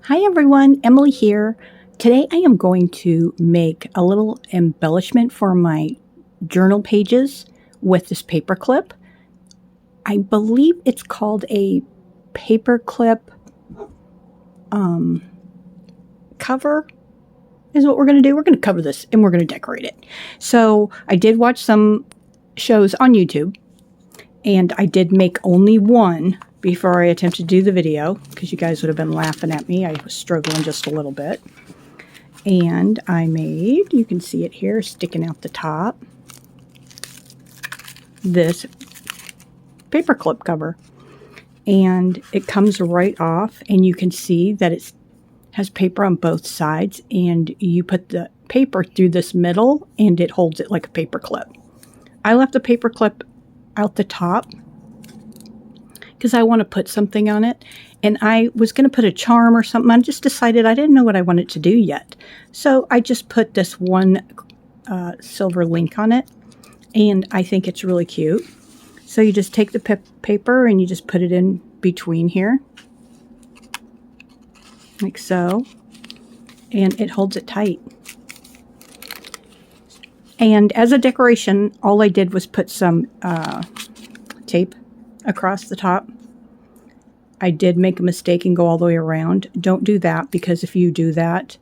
Hi everyone, Emily here. Today I am going to make a little embellishment for my journal pages with this paper clip. I believe it's called a paper clip cover is what we're going to do. We're going to cover this and we're going to decorate it. So I did watch some shows on YouTube and I did make only one before I attempted to do the video because you guys would have been laughing at me. I was struggling just a little bit. And I made, you can see it here sticking out the top, this paper clip cover. And it comes right off and you can see that it has paper on both sides and you put the paper through this middle and it holds it like a paper clip. I left the paper clip out the top because I want to put something on it. And I was going to put a charm or something. I just decided I didn't know what I wanted to do yet. So I just put this one silver link on it. And I think it's really cute. So you just take the paper and you just put it in between here. Like so. And it holds it tight. And as a decoration, all I did was put some tape across the top. I did make a mistake and go all the way around. Don't do that because if you do that,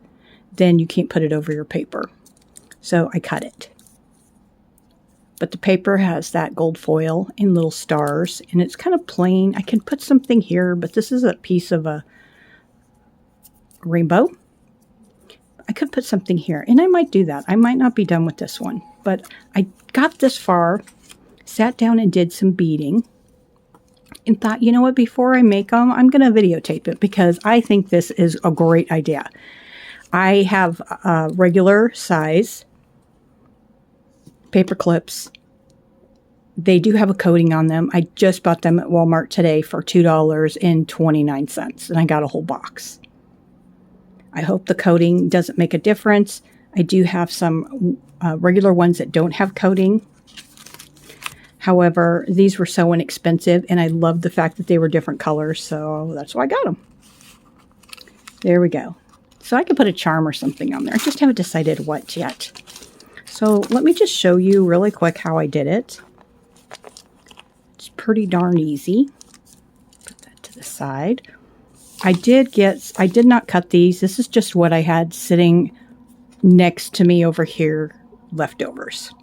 then you can't put it over your paper. So I cut it. But the paper has that gold foil and little stars and it's kind of plain. I can put something here, but this is a piece of a rainbow. I could put something here and I might do that. I might not be done with this one, but I got this far, sat down and did some beading. And thought, you know what, before I make them, I'm going to videotape it because I think this is a great idea. I have regular size paper clips. They do have a coating on them. I just bought them at Walmart today for $2.29 and I got a whole box. I hope the coating doesn't make a difference. I do have some regular ones that don't have coating. However, these were so inexpensive, and I loved the fact that they were different colors, so that's why I got them. There we go. So I could put a charm or something on there. I just haven't decided what yet. So let me just show you really quick how I did it. It's pretty darn easy. Put that to the side. I did not cut these. This is just what I had sitting next to me over here, leftovers.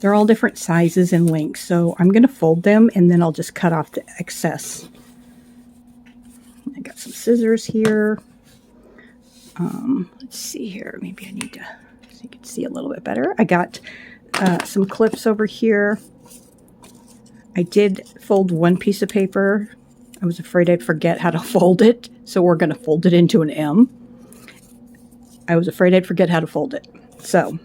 They're all different sizes and lengths, so I'm going to fold them and then I'll just cut off the excess. I got some scissors here. Let's see here. Maybe I need to, so you can see a little bit better. I got some clips over here. I did fold one piece of paper. I was afraid I'd forget how to fold it, so we're going to fold it into an M. I was afraid I'd forget how to fold it. So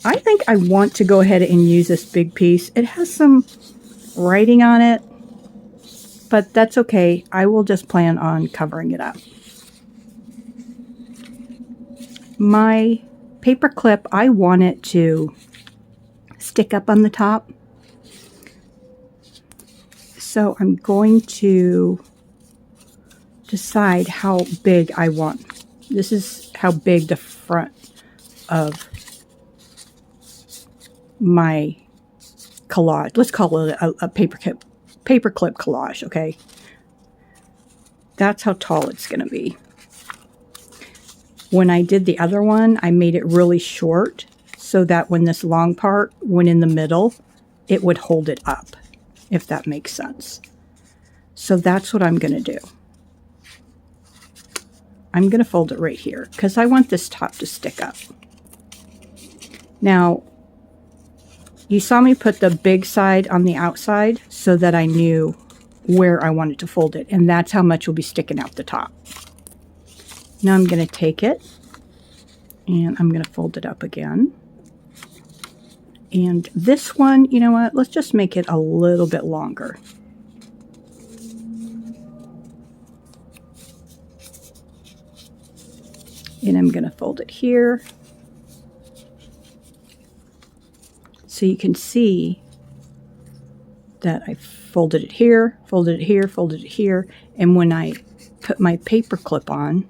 I think I want to go ahead and use this big piece. It has some writing on it, but that's okay. I will just plan on covering it up. My paper clip, I want it to stick up on the top. So I'm going to decide how big I want. This is how big the front of my collage. Let's call it a paper clip collage, okay? That's how tall it's going to be. When I did the other one, I made it really short so that when this long part went in the middle, it would hold it up, if that makes sense. So that's what I'm going to do. I'm going to fold it right here because I want this top to stick up. Now, you saw me put the big side on the outside so that I knew where I wanted to fold it, and that's how much will be sticking out the top. Now I'm going to take it and I'm going to fold it up again. And this one, you know what, let's just make it a little bit longer. And I'm going to fold it here. So you can see that I folded it here, folded it here, folded it here. And when I put my paper clip on,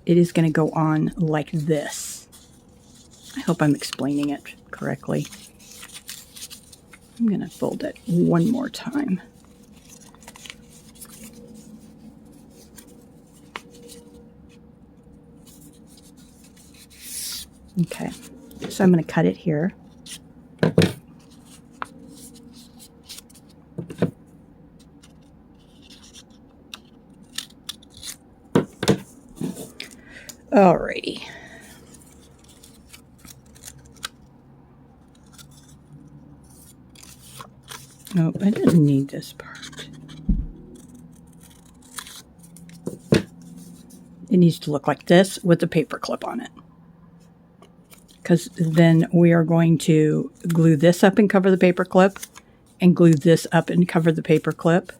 it is going to go on like this. I hope I'm explaining it correctly. I'm going to fold it one more time. Okay, so I'm going to cut it here. Alrighty. Oh, I didn't need this part. It needs to look like this with the paper clip on it. Because then we are going to glue this up and cover the paper clip, and glue this up and cover the paper clip.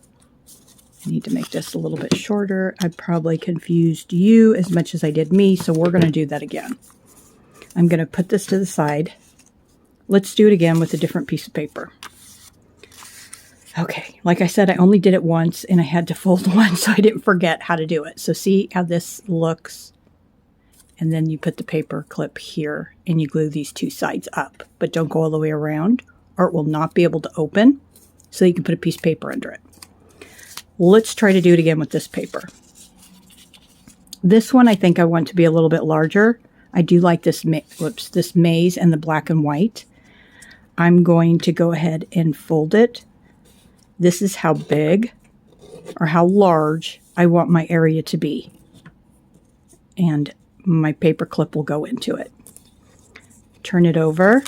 I need to make this a little bit shorter. I probably confused you as much as I did me, so we're going to do that again. I'm going to put this to the side. Let's do it again with a different piece of paper. Okay, like I said, I only did it once, and I had to fold one, so I didn't forget how to do it. So see how this looks? And then you put the paper clip here, and you glue these two sides up. But don't go all the way around, or it will not be able to open, so you can put a piece of paper under it. Let's try to do it again with this paper. This one I think I want to be a little bit larger. I do like this, this maize and the black and white. I'm going to go ahead and fold it. This is how big or how large I want my area to be. And my paper clip will go into it. Turn it over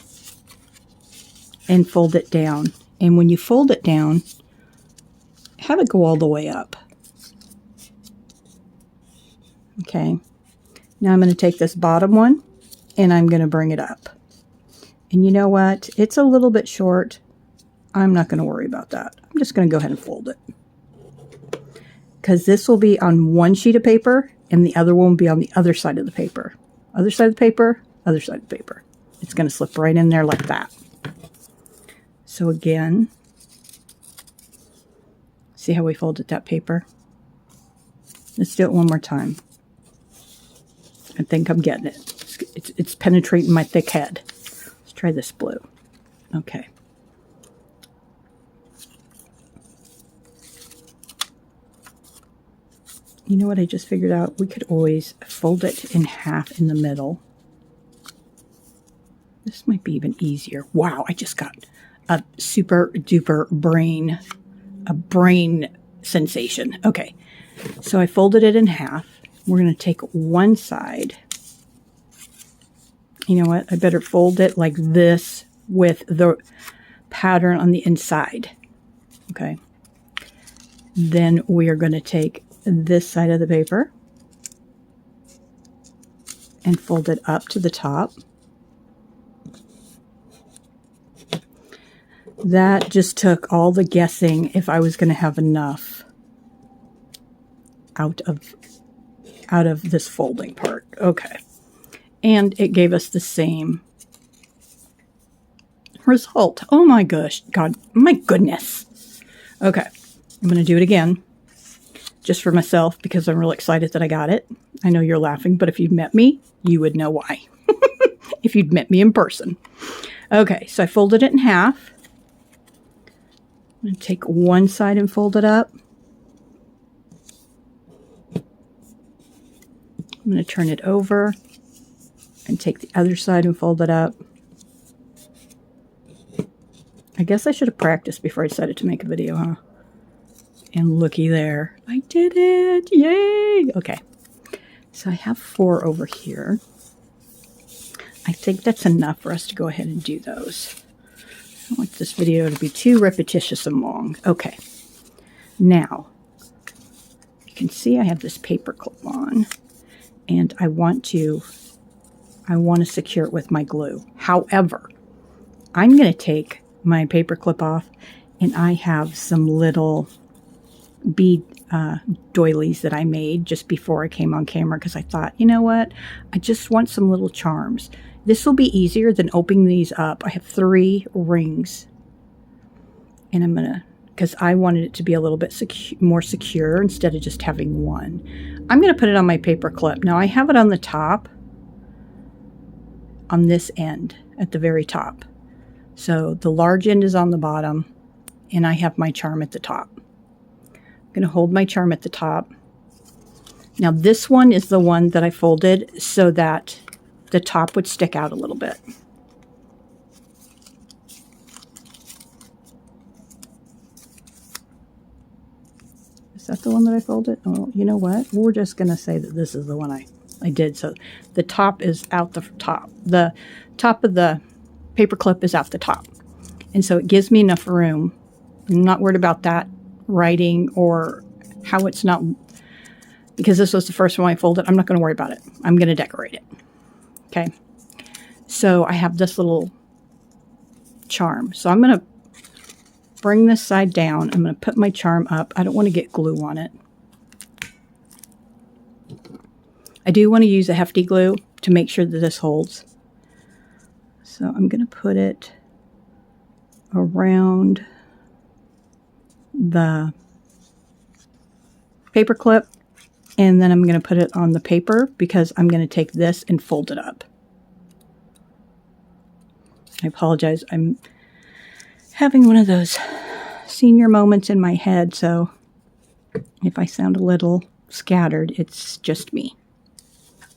and fold it down. And when you fold it down, have it go all the way up. Okay. Now I'm going to take this bottom one and I'm going to bring it up. And you know what? It's a little bit short. I'm not going to worry about that. I'm just going to go ahead and fold it. Because this will be on one sheet of paper and the other one will be on the other side of the paper. Other side of the paper, other side of the paper. It's going to slip right in there like that. So again, see how we folded that paper? Let's do it one more time. I think I'm getting it. It's penetrating my thick head. Let's try this blue. Okay. You know what I just figured out? We could always fold it in half in the middle. This might be even easier. Wow, I just got a super duper brain sensation. Okay, so I folded it in half. We're going to take one side. You know what? I better fold it like this with the pattern on the inside. Okay. Then we are going to take this side of the paper and fold it up to the top. That just took all the guessing if I was going to have enough out of this folding part. Okay. And it gave us the same result. Oh my gosh. God, my goodness. Okay. I'm going to do it again just for myself because I'm really excited that I got it. I know you're laughing, but if you'd met me, you would know why. If you'd met me in person. Okay, so I folded it in half. I'm going to take one side and fold it up. I'm going to turn it over and take the other side and fold it up. I guess I should have practiced before I decided to make a video, huh? And looky there. I did it! Yay! Okay. So I have 4 over here. I think that's enough for us to go ahead and do those. I don't want this video to be too repetitious and long. Okay. Now, you can see I have this paper clip on. And I want to secure it with my glue. However, I'm going to take my paper clip off, and I have some little bead doilies that I made just before I came on camera because I thought, you know what? I just want some little charms. This will be easier than opening these up. I have 3 rings, and I'm going to because I wanted it to be a little bit more secure instead of just having one. I'm going to put it on my paper clip. Now I have it on the top, on this end at the very top. So the large end is on the bottom and I have my charm at the top. I'm going to hold my charm at the top. Now this one is the one that I folded so that the top would stick out a little bit. Is that the one that I folded? Oh, you know what? We're just going to say that this is the one I did. So the top is out the top. The top of the paper clip is out the top. And so it gives me enough room. I'm not worried about that writing or how it's not, because this was the first one I folded. I'm not going to worry about it. I'm going to decorate it. Okay. So I have this little charm. So I'm going to bring this side down. I'm going to put my charm up. I don't want to get glue on it. I do want to use a hefty glue to make sure that this holds. So I'm going to put it around the paper clip, and then I'm going to put it on the paper because I'm going to take this and fold it up. I apologize. I'm having one of those senior moments in my head, so if I sound a little scattered, it's just me.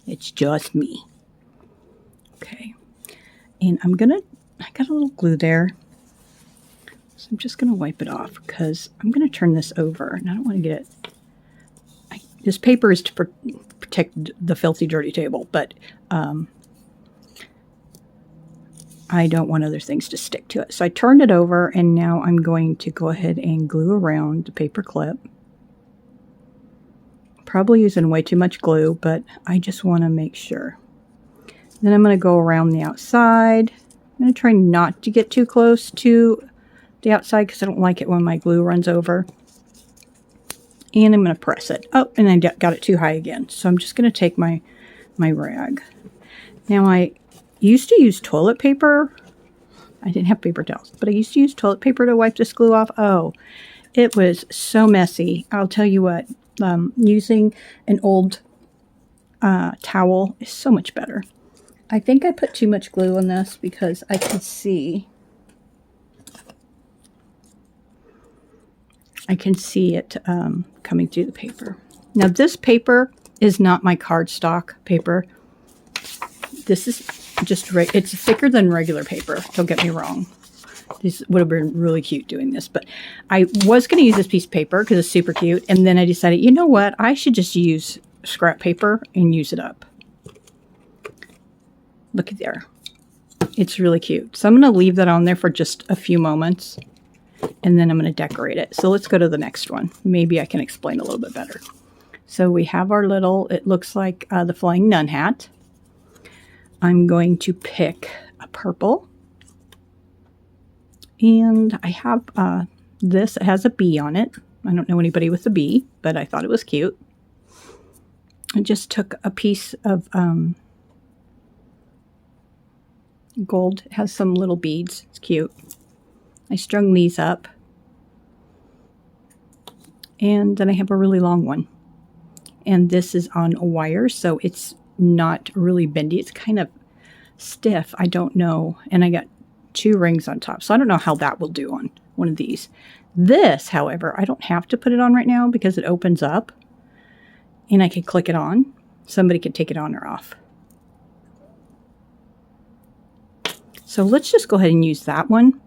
It's just me. Okay. And I got a little glue there. So I'm just going to wipe it off because I'm going to turn this over and I don't want to get it. This paper is to protect the filthy, dirty table, but I don't want other things to stick to it. So I turned it over and now I'm going to go ahead and glue around the paper clip. Probably using way too much glue, but I just want to make sure. Then I'm going to go around the outside. I'm going to try not to get too close to the outside because I don't like it when my glue runs over. And I'm going to press it. Oh, and I got it too high again. So I'm just going to take my rag. Now I used to use toilet paper. I didn't have paper towels, but I used to use toilet paper to wipe this glue off. Oh, it was so messy. I'll tell you what, using an old towel is so much better. I think I put too much glue on this because I can see it coming through the paper. Now this paper is not my cardstock paper. This is just, it's thicker than regular paper. Don't get me wrong. This would have been really cute doing this, but I was going to use this piece of paper because it's super cute. And then I decided, you know what? I should just use scrap paper and use it up. Look at there. It's really cute. So I'm going to leave that on there for just a few moments. And then I'm going to decorate it. So let's go to the next one. Maybe I can explain a little bit better. So we have our little, it looks like the Flying Nun hat. I'm going to pick a purple. And I have this. It has a bee on it. I don't know anybody with a bee, but I thought it was cute. I just took a piece of gold. It has some little beads. It's cute. I strung these up. And then I have a really long one. And this is on a wire, so it's not really bendy. It's kind of stiff. I don't know. And I got 2 rings on top. So I don't know how that will do on one of these. This, however, I don't have to put it on right now because it opens up. And I can click it on. Somebody could take it on or off. So let's just go ahead and use that one.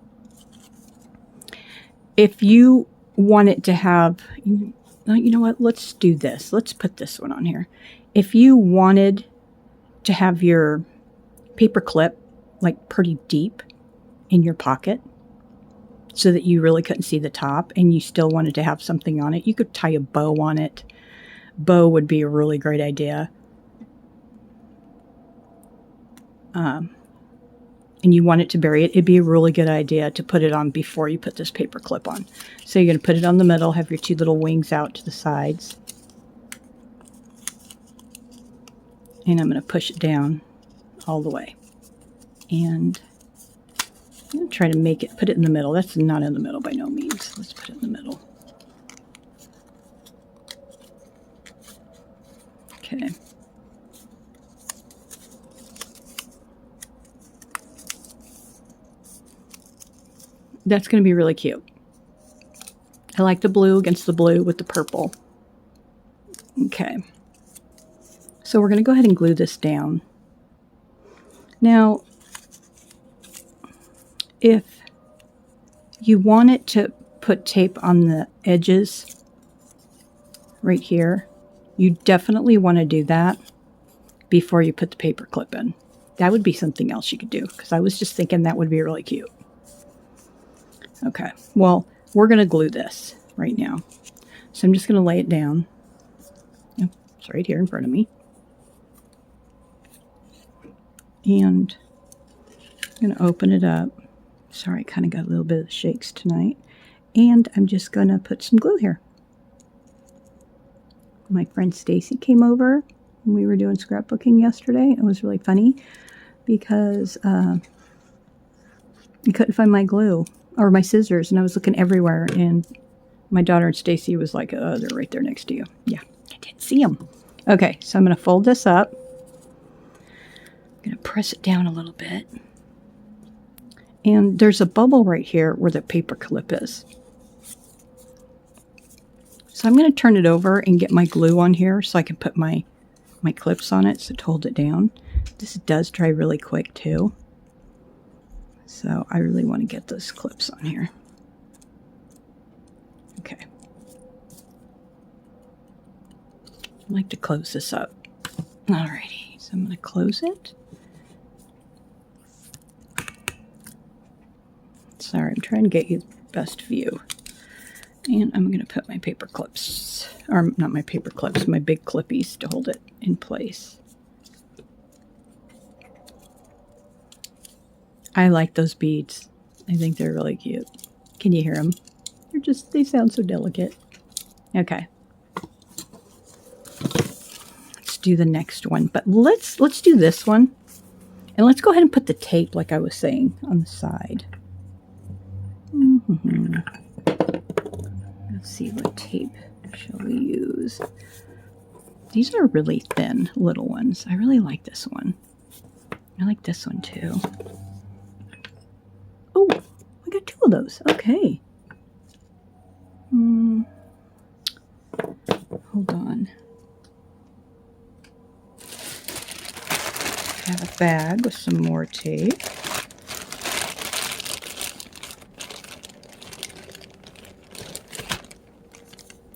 If you want it to have, you know what, let's do this. Let's put this one on here. If you wanted to have your paper clip like pretty deep in your pocket so that you really couldn't see the top and you still wanted to have something on it, you could tie a bow on it. Bow would be a really great idea. And you want it to bury it, it'd be a really good idea to put it on before you put this paper clip on. So you're going to put it on the middle, have your 2 little wings out to the sides. And I'm going to push it down all the way. And I'm going to try to make it, put it in the middle. That's not in the middle by no means. Let's put it in the middle. Okay. That's going to be really cute. I like the blue against the blue with the purple. Okay. So we're going to go ahead and glue this down. Now, if you wanted to put tape on the edges right here, you definitely want to do that before you put the paper clip in. That would be something else you could do, because I was just thinking that would be really cute. Okay, well, we're going to glue this right now. So I'm just going to lay it down. Oh, it's right here in front of me. And I'm going to open it up. Sorry, I kind of got a little bit of the shakes tonight. And I'm just going to put some glue here. My friend Stacy came over. We were doing scrapbooking yesterday. It was really funny because I couldn't find my glue or my scissors, and I was looking everywhere, and my daughter and Stacy was like, oh, they're right there next to you. Yeah, I didn't see them. Okay, so I'm going to fold this up. I'm going to press it down a little bit. And there's a bubble right here where the paper clip is. So I'm going to turn it over and get my glue on here so I can put my clips on it to hold it down. This does dry really quick too. So I really want to get those clips on here. Okay. I'd like to close this up. Alrighty, so I'm going to close it. Sorry, I'm trying to get you the best view. And I'm going to put my paper clips, or not my paper clips, my big clippies to hold it in place. I like those beads. I think they're really cute. Can you hear them? They sound so delicate. Okay. Let's do the next one. But let's do this one. And let's go ahead and put the tape, like I was saying, on the side. Let's see, what tape shall we use? These are really thin little ones. I really like this one. I like this one too. Oh, I got 2 of those. Okay. Hold on. I have a bag with some more tape.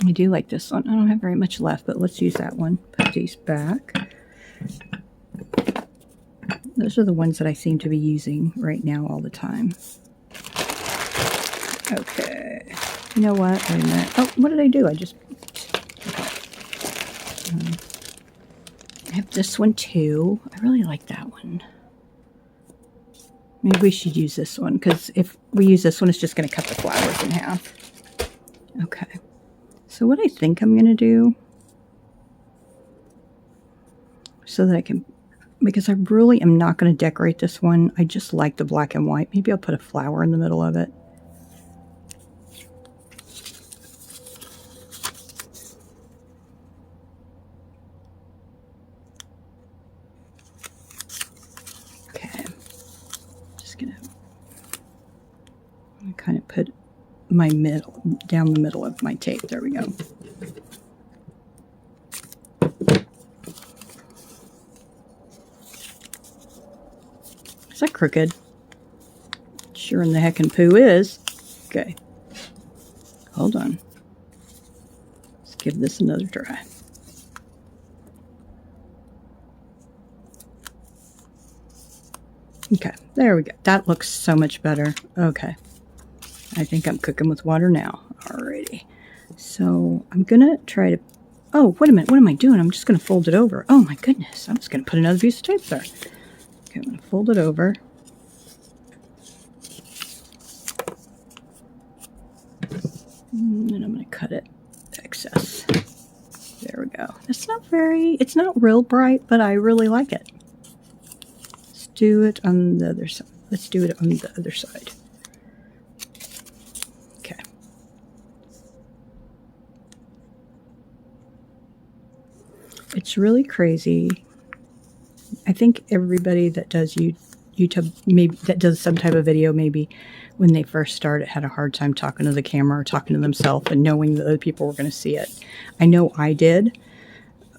I do like this one. I don't have very much left, but let's use that one. Put these back. Those are the ones that I seem to be using right now all the time. Okay. You know what? Wait a minute. Oh, what did I do? I just... Okay. I have this one too. I really like that one. Maybe we should use this one, because if we use this one, it's just going to cut the flowers in half. Okay. So what I think I'm going to do, so that I can, because I really am not going to decorate this one. I just like the black and white. Maybe I'll put a flower in the middle of it. Okay. Just going to kind of put my middle, down the middle of my tape. There we go. Is that crooked? Sure in the heckin' poo is. Okay. Hold on. Let's give this another try. Okay, there we go. That looks so much better. Okay. I think I'm cooking with water now. Alrighty. So I'm going to try to... Oh, wait a minute. What am I doing? I'm just going to fold it over. Oh, my goodness. I'm just going to put another piece of tape there. Okay, I'm going to fold it over. And I'm going to cut it. Excess. There we go. It's not real bright, but I really like it. Let's do it on the other side. let's do it on the other side. Okay. It's really crazy. I think everybody that does YouTube, maybe that does some type of video, maybe when they first started, had a hard time talking to the camera or talking to themselves and knowing that other people were going to see it. I know I did,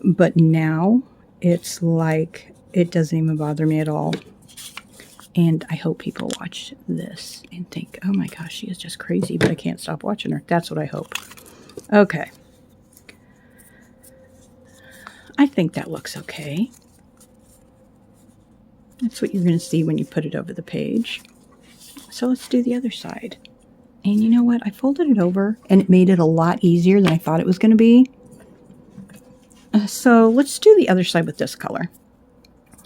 but now it's like it doesn't even bother me at all. And I hope people watch this and think, oh my gosh, she is just crazy, but I can't stop watching her. That's what I hope. Okay. I think that looks okay. That's what you're going to see when you put it over the page. So let's do the other side. And you know what? I folded it over and it made it a lot easier than I thought it was going to be. So let's do the other side with this color.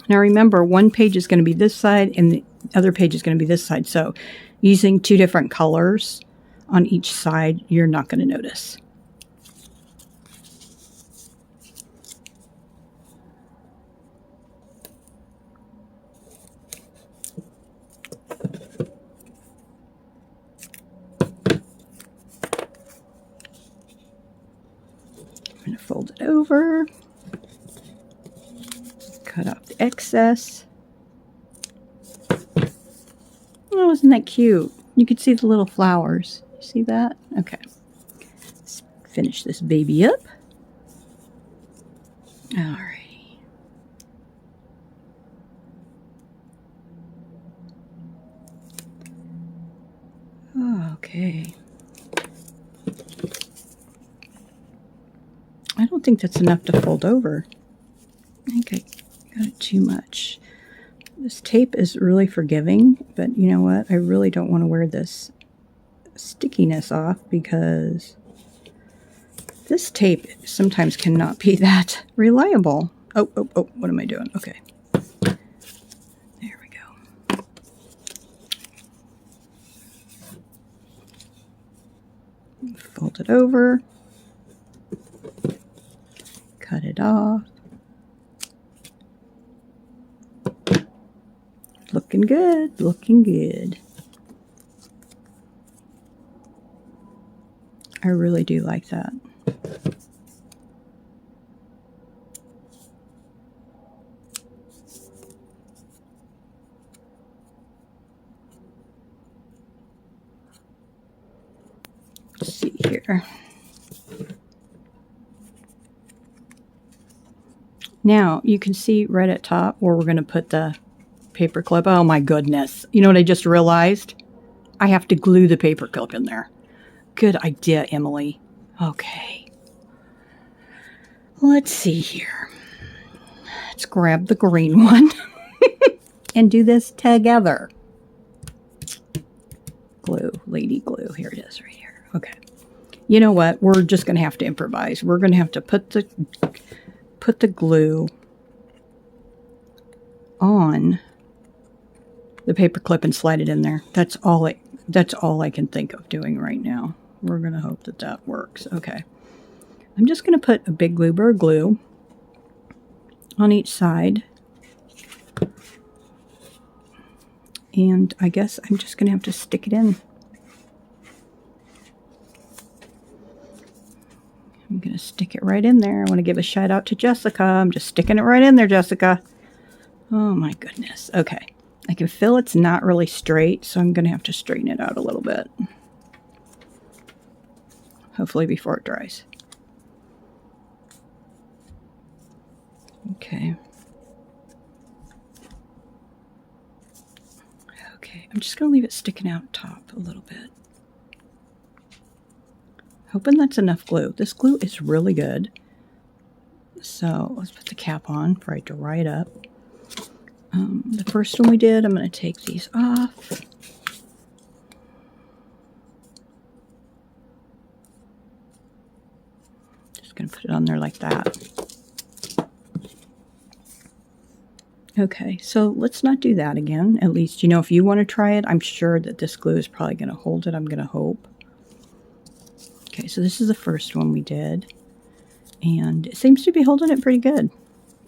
Now remember, one page is going to be this side and the other page is going to be this side. So using two different colors on each side, you're not going to notice. I'm going to fold it over, cut off the excess. Oh, isn't that cute? You can see the little flowers. You see that? Okay. Let's finish this baby up. Alrighty. Okay. I don't think that's enough to fold over. I think I got it too much. This tape is really forgiving, but you know what? I really don't want to wear this stickiness off because this tape sometimes cannot be that reliable. Oh, what am I doing? Okay. There we go. Fold it over. Cut it off. Looking good, looking good. I really do like that. Let's see here. Now you can see right at top where we're going to put the paper clip. Oh my goodness. You know what I just realized? I have to glue the paper clip in there. Good idea, Emily. Okay. Let's see here. Let's grab the green one and do this together. Glue, lady glue. Here it is right here. Okay. You know what? We're just going to have to improvise. We're going to have to put the glue on the paper clip and slide it in there. That's all I can think of doing right now. We're going to hope that that works. Okay. I'm just going to put a big Bluebird glue on each side. And I guess I'm just going to have to stick it in. I'm going to stick it right in there. I want to give a shout out to Jessica. I'm just sticking it right in there, Jessica. Oh my goodness. Okay. I can feel it's not really straight, so I'm going to have to straighten it out a little bit. Hopefully before it dries. Okay. Okay, I'm just going to leave it sticking out top a little bit. Hoping that's enough glue. This glue is really good. So let's put the cap on for I dry it up. The first one we did, I'm going to take these off. Just going to put it on there like that. Okay, so let's not do that again. At least, you know, if you want to try it, I'm sure that this glue is probably going to hold it. I'm going to hope. Okay, so this is the first one we did. And it seems to be holding it pretty good.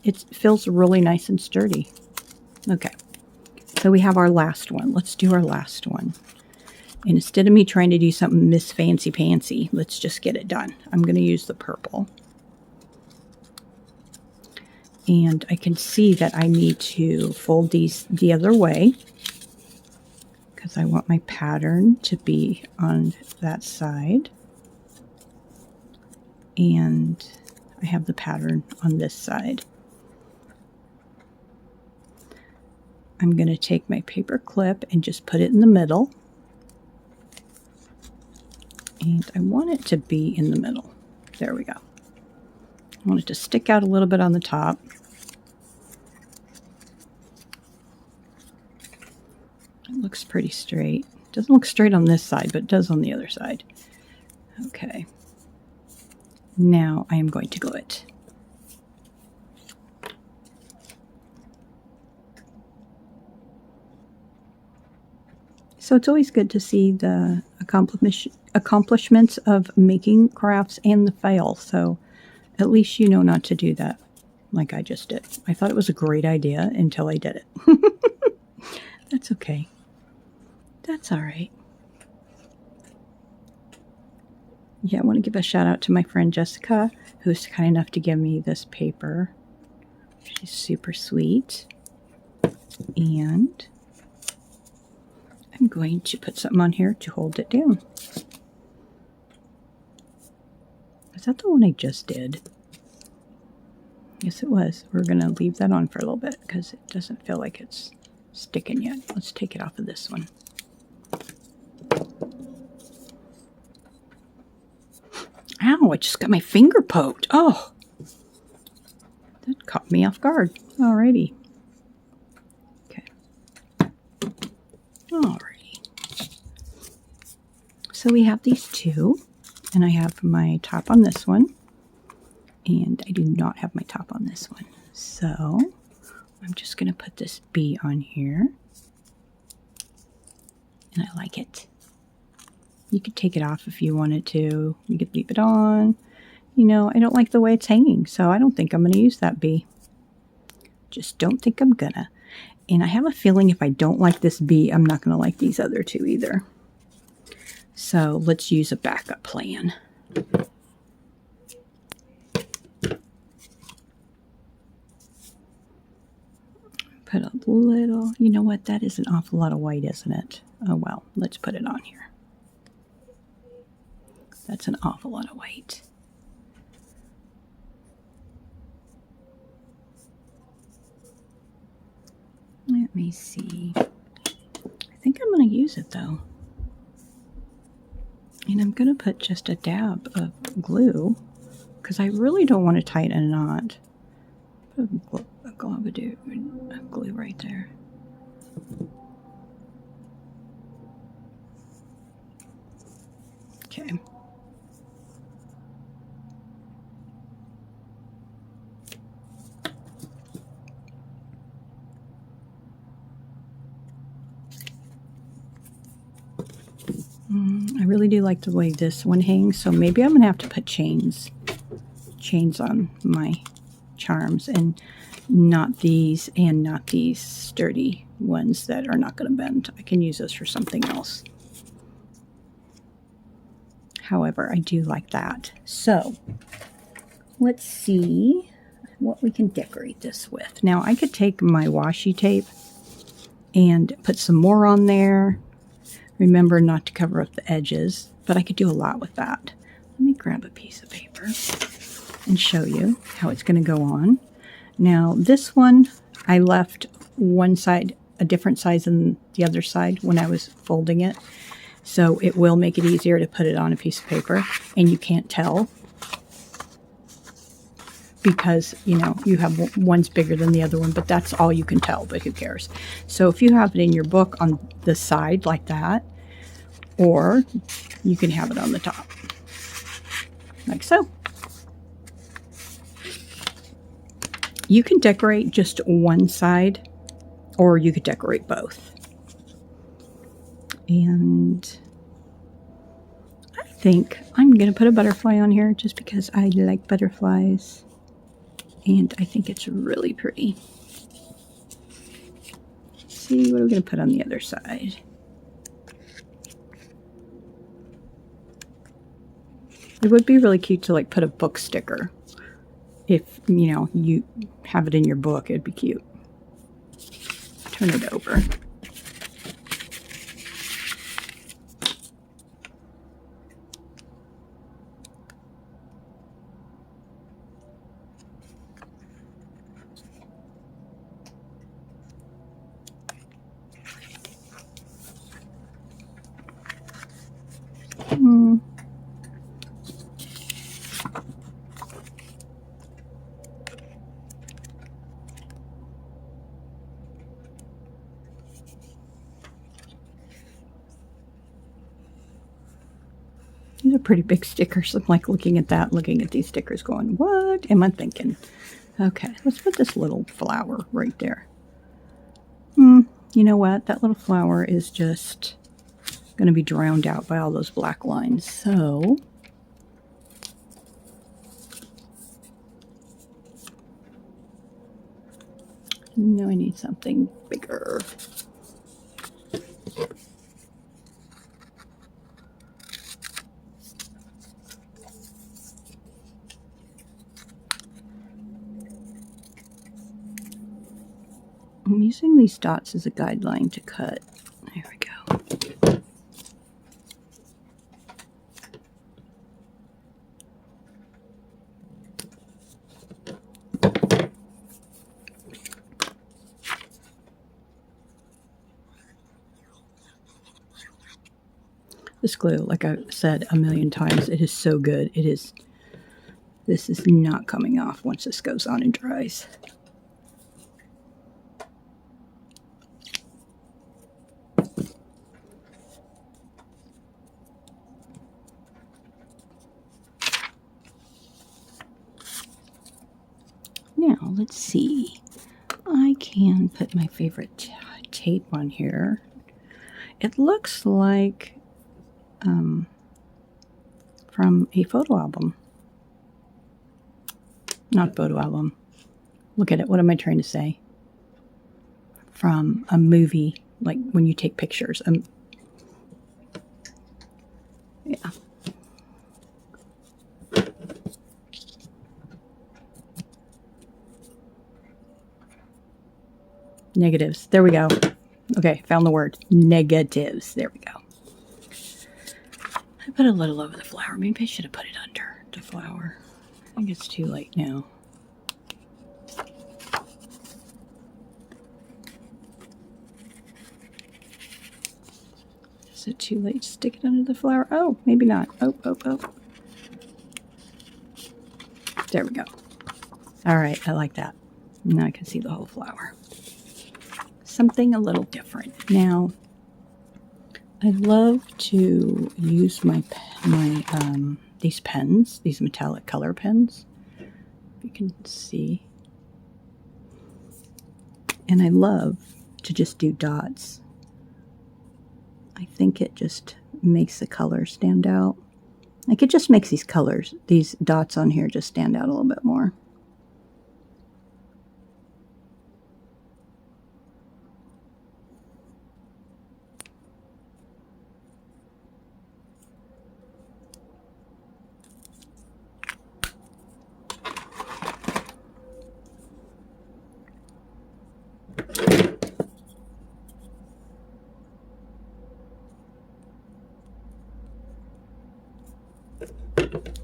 It feels really nice and sturdy. Okay, So we have our last one. Let's do our last one. And instead of me trying to do something Miss Fancy Pantsy, let's just get it done. I'm going to use the purple. And I can see that I need to fold these the other way because I want my pattern to be on that side. And I have the pattern on this side. I'm going to take my paper clip and just put it in the middle. And I want it to be in the middle. There we go. I want it to stick out a little bit on the top. It looks pretty straight. Doesn't look straight on this side, but it does on the other side. Okay. Now I am going to glue it. So it's always good to see the accomplishments of making crafts and the fail. So at least you know not to do that like I just did. I thought it was a great idea until I did it. That's okay. That's all right. Yeah, I want to give a shout out to my friend Jessica, who's kind enough to give me this paper. She's super sweet. And I'm going to put something on here to hold it down. Is that the one I just did? Yes, it was. We're going to leave that on for a little bit because it doesn't feel like it's sticking yet. Let's take it off of this one. Ow, I just got my finger poked. Oh, that caught me off guard. Alrighty. Okay. Alrighty. So we have these two, and I have my top on this one, and I do not have my top on this one. So I'm just going to put this bee on here, and I like it. You could take it off if you wanted to. You could leave it on. You know, I don't like the way it's hanging, so I don't think I'm going to use that bee. Just don't think I'm gonna. And I have a feeling if I don't like this bee, I'm not going to like these other two either. So let's use a backup plan. Put a little, you know what, that is an awful lot of white, isn't it? Oh well, let's put it on here. That's an awful lot of white. Let me see. I think I'm going to use it though. And I'm going to put just a dab of glue because I really don't want to tighten a knot. Put a glue right there. Okay. I really do like the way this one hangs, so maybe I'm going to have to put chains on my charms, and not these sturdy ones that are not going to bend. I can use those for something else. However, I do like that. So let's see what we can decorate this with. Now I could take my washi tape and put some more on there. Remember not to cover up the edges, but I could do a lot with that. Let me grab a piece of paper and show you how it's going to go on. Now this one, I left one side a different size than the other side when I was folding it. So it will make it easier to put it on a piece of paper, and you can't tell because, you know, you have one's bigger than the other one, but that's all you can tell, but who cares? So if you have it in your book on the side like that, or you can have it on the top, like so. You can decorate just one side, or you could decorate both. And I think I'm going to put a butterfly on here just because I like butterflies. And I think it's really pretty. see, what are we going to put on the other side? It would be really cute to like put a book sticker. If, you know, you have it in your book, it'd be cute. Turn it over. These are pretty big stickers. I'm like looking at that, looking at these stickers going, what am I thinking? Okay, let's put this little flower right there. You know what? That little flower is just going to be drowned out by all those black lines. So now I need something bigger. I'm using these dots as a guideline to cut. There we go. This glue, like I said a million times, it is so good. It is. This is not coming off once this goes on and dries. Now, let's see. I can put my favorite tape on here. It looks like from a photo album. Not photo album. Look at it. What am I trying to say? From a movie, like when you take pictures. Yeah. Negatives. There we go. Okay, found the word. Negatives. There we go. I put a little over the flower. Maybe I should have put it under the flower. I think it's too late now. Is it too late to stick it under the flower? Oh, maybe not. Oh. There we go. All right, I like that. Now I can see the whole flower. Something a little different. Now, I love to use these pens, these metallic color pens. You can see. And I love to just do dots. I think it just makes the color stand out. Like it just makes these colors, these dots on here just stand out a little bit more.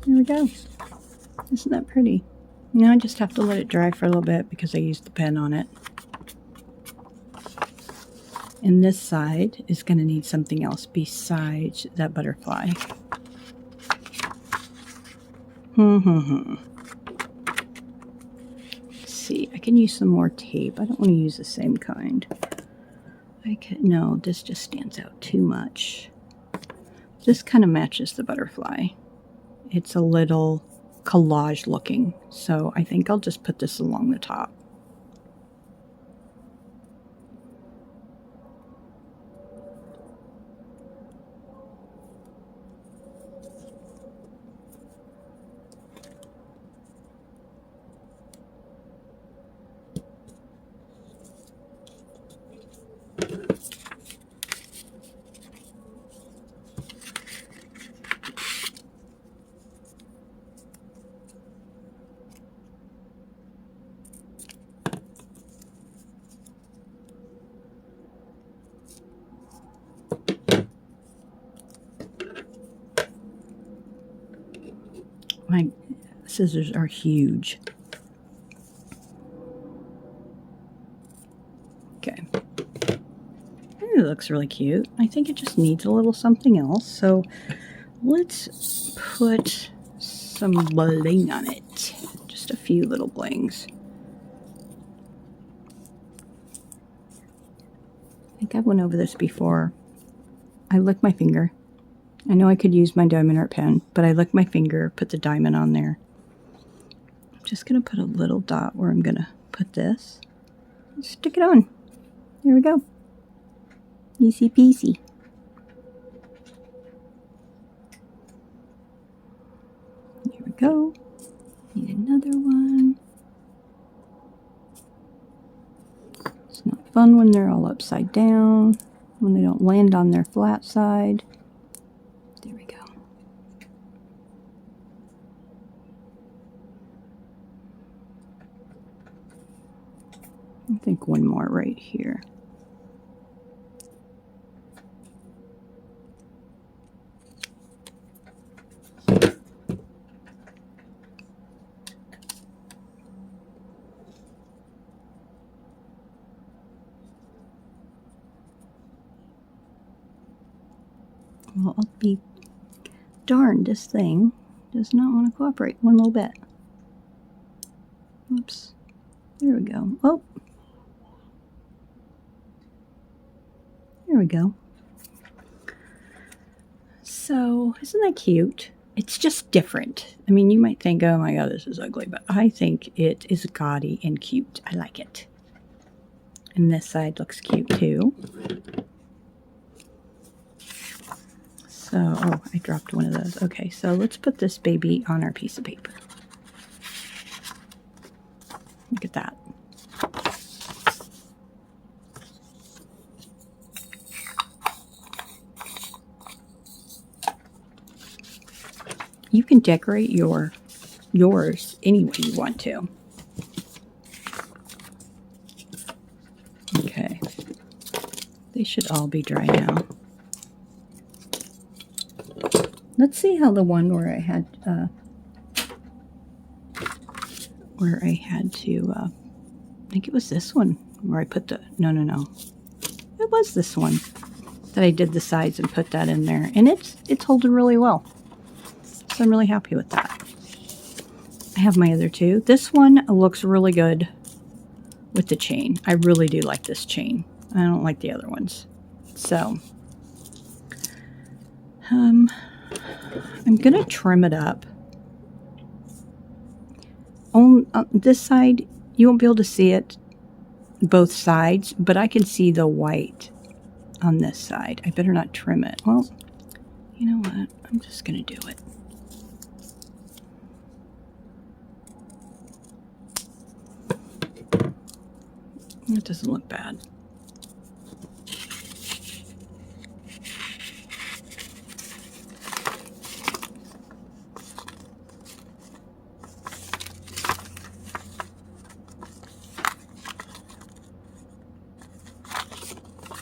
There we go. Isn't that pretty? Now I just have to let it dry for a little bit because I used the pen on it. And this side is going to need something else besides that butterfly. Let's see, I can use some more tape. I don't want to use the same kind. No, this just stands out too much. This kind of matches the butterfly. It's a little collage looking, so I think I'll just put this along the top. My scissors are huge. Okay. It looks really cute. I think it just needs a little something else. So let's put some bling on it. Just a few little blings. I think I've went over this before. I lick my finger. I know I could use my diamond art pen, but I lick my finger, put the diamond on there. I'm just going to put a little dot where I'm going to put this. Stick it on. There we go. Easy peasy. Here we go. Need another one. It's not fun when they're all upside down, when they don't land on their flat side. There we go. I think one more right here. Well, I'll be darned, this thing does not want to cooperate one little bit. Oops. There we go. Oh. There we go. So, isn't that cute? It's just different. I mean, you might think, oh my god, this is ugly, but I think it is gaudy and cute. I like it. And this side looks cute too. So, oh, I dropped one of those. Okay, so let's put this baby on our piece of paper. Look at that. You can decorate yours any way you want to. Okay. They should all be dry now. Let's see how the one where I had to, I think it was this one where I put the, no. It was this one that I did the sides and put that in there. And it's holding really well. So I'm really happy with that. I have my other two. This one looks really good with the chain. I really do like this chain. I don't like the other ones. So, I'm going to trim it up. On this side, you won't be able to see it both sides, but I can see the white on this side. I better not trim it. Well, you know what? I'm just going to do it. That doesn't look bad.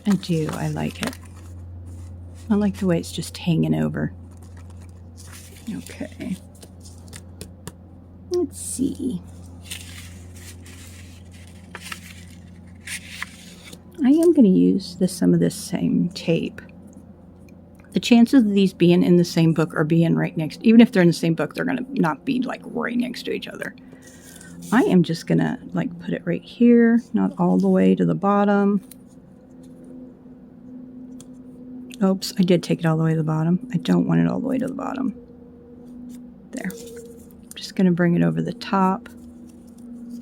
I do. I like it. I like the way it's just hanging over. Okay. Let's see. I am going to use some of this same tape. The chances of these being in the same book or being right next, even if they're in the same book, they're going to not be like right next to each other. I am just going to like put it right here, not all the way to the bottom. Oops, I did take it all the way to the bottom. I don't want it all the way to the bottom. There. I'm just going to bring it over the top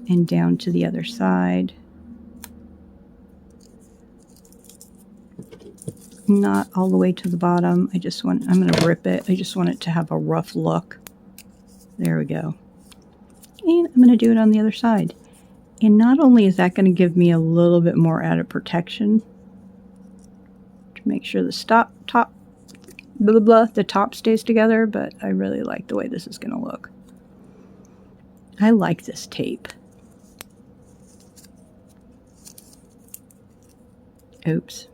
and down to the other side. Not all the way to the bottom. I'm going to rip it. I just want it to have a rough look. There we go. And I'm going to do it on the other side. And not only is that going to give me a little bit more added protection to make sure the the top stays together, but I really like the way this is going to look. I like this tape. Oops.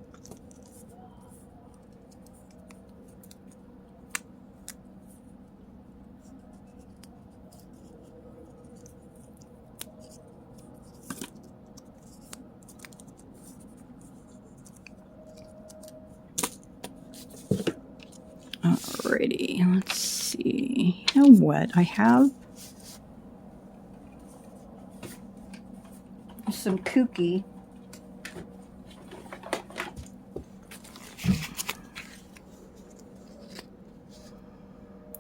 pretty. Let's see. You know what? I have some kooky.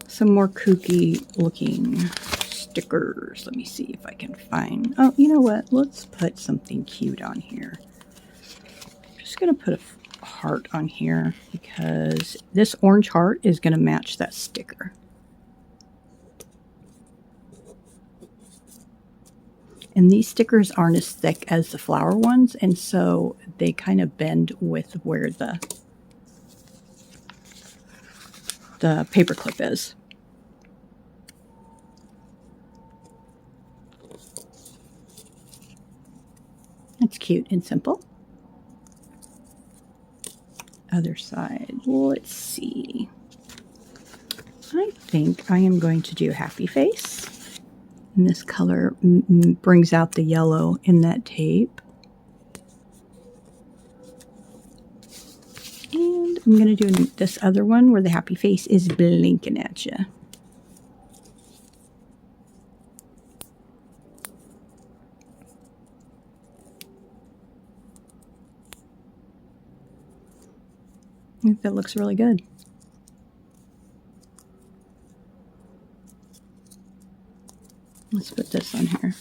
Some more kooky looking stickers. Let me see if I can find. Oh, you know what? Let's put something cute on here. I'm just going to put a heart on here because this orange heart is going to match that sticker. And these stickers aren't as thick as the flower ones, and so they kind of bend with where the paper clip is. It's cute and simple. Other side. Let's see. I think I am going to do a happy face. And this color brings out the yellow in that tape. And I'm going to do this other one where the happy face is blinking at you. I think that looks really good. Let's put this on here.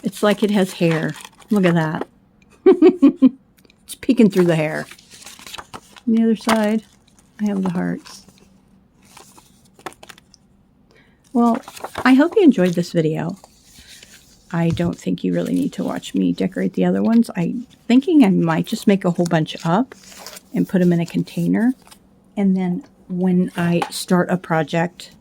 It's like it has hair. Look at that. It's peeking through the hair. On the other side, I have the hearts. Well, I hope you enjoyed this video. I don't think you really need to watch me decorate the other ones. I'm thinking I might just make a whole bunch up and put them in a container. And then when I start a project,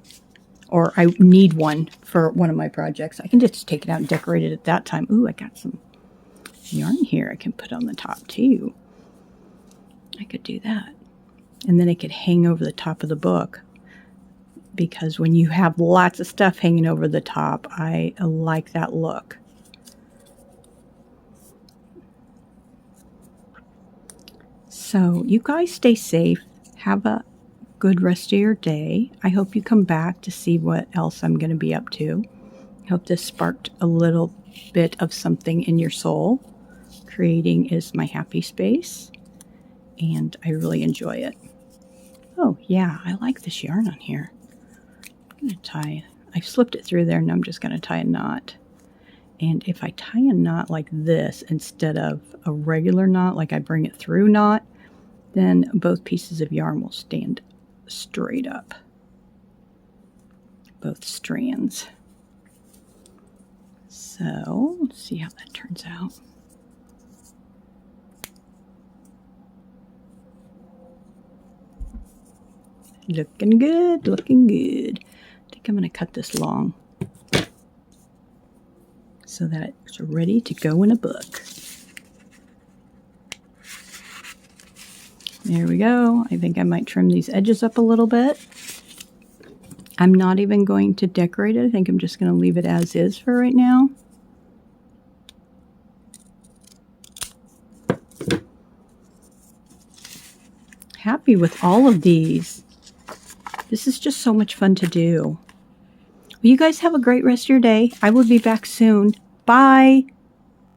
or I need one for one of my projects, I can just take it out and decorate it at that time. Ooh, I got some yarn here I can put on the top too. I could do that. And then it could hang over the top of the book. Because when you have lots of stuff hanging over the top, I like that look. So you guys stay safe. Have a good rest of your day. I hope you come back to see what else I'm going to be up to. I hope this sparked a little bit of something in your soul. Creating is my happy space, and I really enjoy it. Oh yeah, I like this yarn on here. I'm going to tie, I slipped it through there, and I'm just going to tie a knot. And if I tie a knot like this instead of a regular knot, like I bring it through knot, then both pieces of yarn will stand straight up. Both strands. So, let's see how that turns out. Looking good, looking good. I think I'm going to cut this long so that it's ready to go in a book. There we go. I think I might trim these edges up a little bit. I'm not even going to decorate it. I think I'm just going to leave it as is for right now. Happy with all of these. This is just so much fun to do. Well, you guys have a great rest of your day. I will be back soon. Bye.